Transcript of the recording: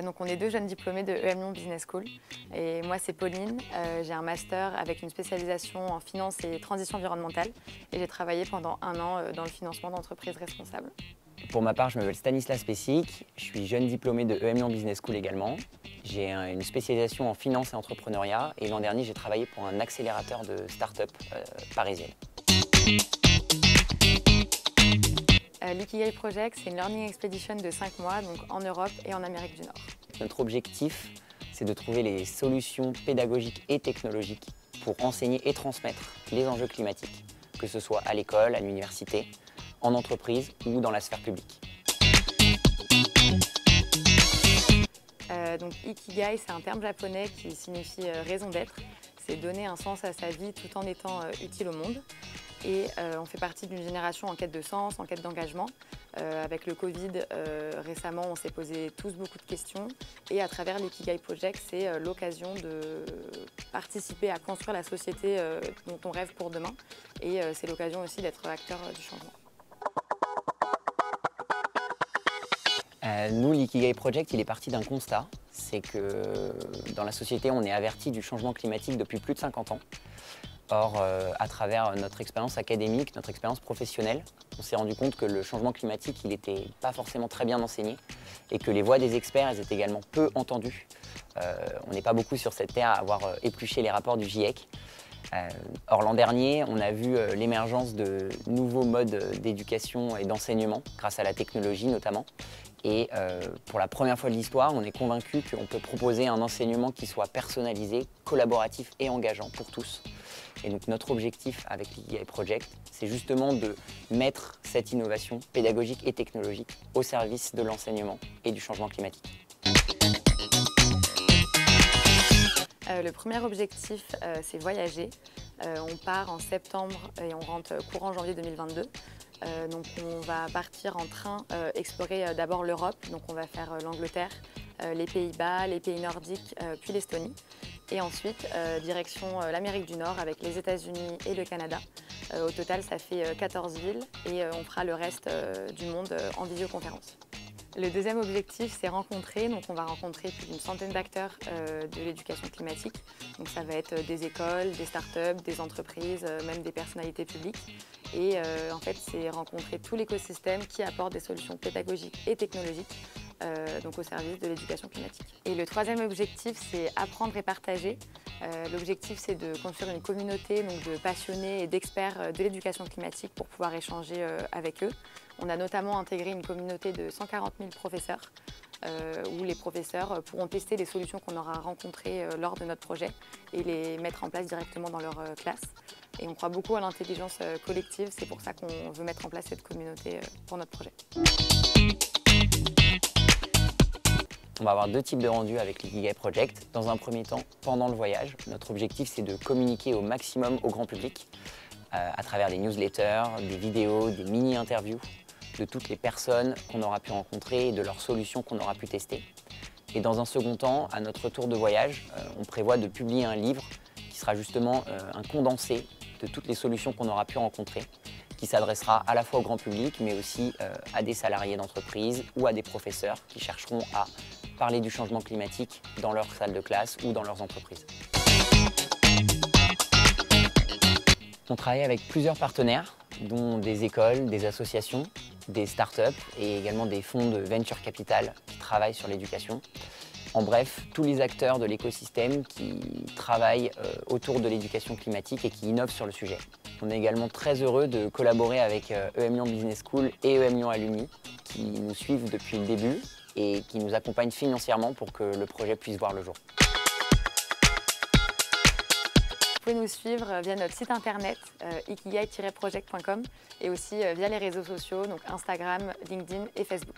Donc on est deux jeunes diplômés de EM Lyon Business School. Et moi c'est Pauline, j'ai un master avec une spécialisation en finance et transition environnementale. Et j'ai travaillé pendant 1 an dans le financement d'entreprises responsables. Pour ma part, je m'appelle Stanislas Pessic, je suis jeune diplômé de EM Lyon Business School également. J'ai une spécialisation en finance et entrepreneuriat et l'an dernier j'ai travaillé pour un accélérateur de start-up parisienne. L'Ikigai Project, c'est une learning expedition de 5 mois donc en Europe et en Amérique du Nord. Notre objectif, c'est de trouver les solutions pédagogiques et technologiques pour enseigner et transmettre les enjeux climatiques, que ce soit à l'école, à l'université, en entreprise ou dans la sphère publique. Donc Ikigai, c'est un terme japonais qui signifie raison d'être. C'est donner un sens à sa vie tout en étant utile au monde. Et on fait partie d'une génération en quête de sens, en quête d'engagement. Avec le Covid, récemment, on s'est posé tous beaucoup de questions. Et à travers l'Ikigai Project, c'est l'occasion de participer à construire la société dont on rêve pour demain. Et c'est l'occasion aussi d'être acteur du changement. Nous, l'Ikigai Project, il est parti d'un constat. C'est que dans la société, on est averti du changement climatique depuis plus de 50 ans. Or, à travers notre expérience académique, notre expérience professionnelle, on s'est rendu compte que le changement climatique, il n'était pas forcément très bien enseigné et que les voix des experts, elles étaient également peu entendues. On n'est pas beaucoup sur cette terre à avoir épluché les rapports du GIEC. Or, l'an dernier, on a vu l'émergence de nouveaux modes d'éducation et d'enseignement, grâce à la technologie notamment. Et pour la première fois de l'histoire, on est convaincu qu'on peut proposer un enseignement qui soit personnalisé, collaboratif et engageant pour tous. Et donc notre objectif avec l'Ikigai Project, c'est justement de mettre cette innovation pédagogique et technologique au service de l'enseignement et du changement climatique. Le premier objectif, c'est voyager. On part en septembre et on rentre courant janvier 2022. Donc on va partir en train explorer d'abord l'Europe. Donc on va faire l'Angleterre, les Pays-Bas, les pays nordiques, puis l'Estonie. Et ensuite, direction l'Amérique du Nord avec les États-Unis et le Canada. Au total, ça fait 14 villes et on fera le reste du monde en visioconférence. Le deuxième objectif, c'est rencontrer. Donc on va rencontrer plus d'une centaine d'acteurs de l'éducation climatique. Donc ça va être des écoles, des startups, des entreprises, même des personnalités publiques. Et en fait, c'est rencontrer tout l'écosystème qui apporte des solutions pédagogiques et technologiques donc au service de l'éducation climatique. Et le troisième objectif, c'est apprendre et partager. L'objectif, c'est de construire une communauté donc de passionnés et d'experts de l'éducation climatique pour pouvoir échanger avec eux. On a notamment intégré une communauté de 140 000 professeurs où les professeurs pourront tester les solutions qu'on aura rencontrées lors de notre projet et les mettre en place directement dans leur classe. Et on croit beaucoup à l'intelligence collective, c'est pour ça qu'on veut mettre en place cette communauté pour notre projet. On va avoir 2 types de rendus avec l'Ikigai Project. Dans un premier temps, pendant le voyage, notre objectif c'est de communiquer au maximum au grand public à travers des newsletters, des vidéos, des mini-interviews de toutes les personnes qu'on aura pu rencontrer et de leurs solutions qu'on aura pu tester. Et dans un second temps, à notre retour de voyage, on prévoit de publier un livre qui sera justement un condensé de toutes les solutions qu'on aura pu rencontrer, qui s'adressera à la fois au grand public, mais aussi à des salariés d'entreprise ou à des professeurs qui chercheront à parler du changement climatique dans leur salle de classe ou dans leurs entreprises. On travaille avec plusieurs partenaires, dont des écoles, des associations, des startups et également des fonds de venture capital qui travaillent sur l'éducation. En bref, tous les acteurs de l'écosystème qui travaillent autour de l'éducation climatique et qui innovent sur le sujet. On est également très heureux de collaborer avec EM Lyon Business School et EM Lyon Alumni qui nous suivent depuis le début et qui nous accompagnent financièrement pour que le projet puisse voir le jour. Vous pouvez nous suivre via notre site internet ikigai-project.com et aussi via les réseaux sociaux, donc Instagram, LinkedIn et Facebook.